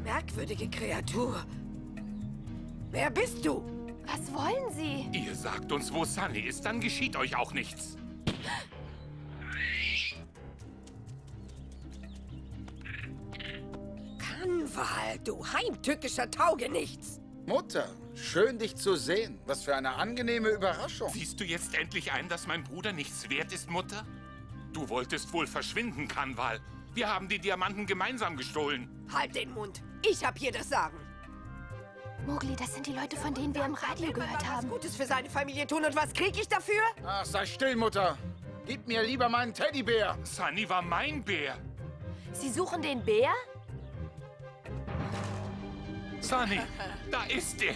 Merkwürdige Kreatur. Wer bist du? Was wollen Sie? Ihr sagt uns, wo Sunny ist, dann geschieht euch auch nichts. Kanwal, du heimtückischer Taugenichts. Mutter, schön dich zu sehen. Was für eine angenehme Überraschung. Siehst du jetzt endlich ein, dass mein Bruder nichts wert ist, Mutter? Du wolltest wohl verschwinden, Kanwal. Wir haben die Diamanten gemeinsam gestohlen. Halt den Mund. Ich hab hier das Sagen. Mowgli, das sind die Leute, von denen wir im Radio gehört haben. Was Gutes für seine Familie tun und was krieg ich dafür? Ach, sei still, Mutter. Gib mir lieber meinen Teddybär. Sunny war mein Bär. Sie suchen den Bär? Sunny, da ist er.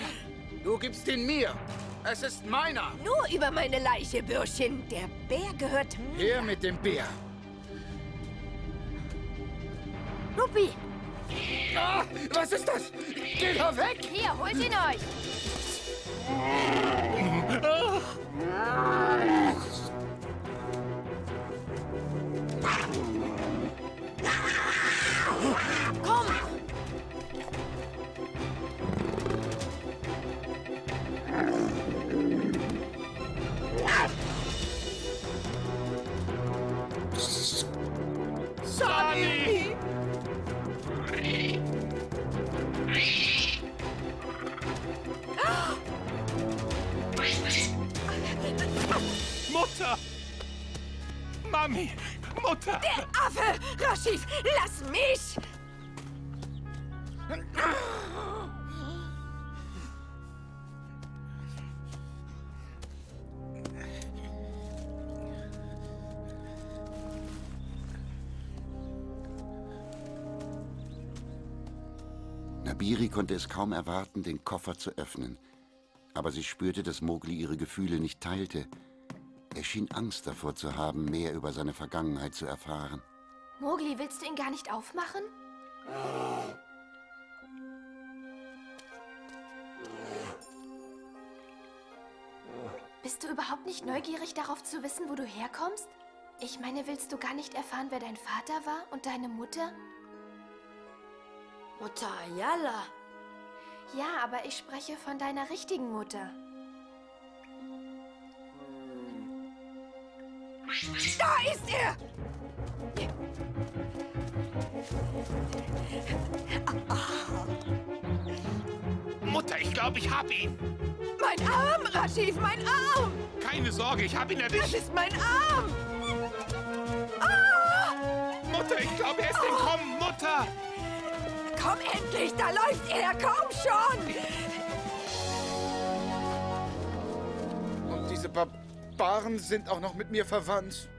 Du gibst ihn mir. Es ist meiner. Nur über meine Leiche, Bürschchen. Der Bär gehört mir. Her mit dem Bär. Rupi, Ah, was ist das? Geht er weg? hier, holt ihn euch. Komm! Sunny! Mutter! Mami! Mutter! Der Affe! Rashif, lass mich! Nabiri konnte es kaum erwarten, den Koffer zu öffnen. Aber sie spürte, dass Mowgli ihre Gefühle nicht teilte. Er schien Angst davor zu haben, mehr über seine Vergangenheit zu erfahren. Mowgli, willst du ihn gar nicht aufmachen? Bist du überhaupt nicht neugierig darauf zu wissen, wo du herkommst? Ich meine, willst du gar nicht erfahren, wer dein Vater war und deine Mutter? Mutter Ayala. Ja, aber ich spreche von deiner richtigen Mutter. Da ist er! Mutter, ich glaube, ich hab ihn. Mein Arm, Rashif, mein Arm! Keine Sorge, ich hab ihn Das erwischt. ist mein Arm! Ah! Mutter, ich glaube, er ist entkommen. Mutter! Komm endlich, da läuft er, komm schon! Und diese Barbaren sind auch noch mit mir verwandt.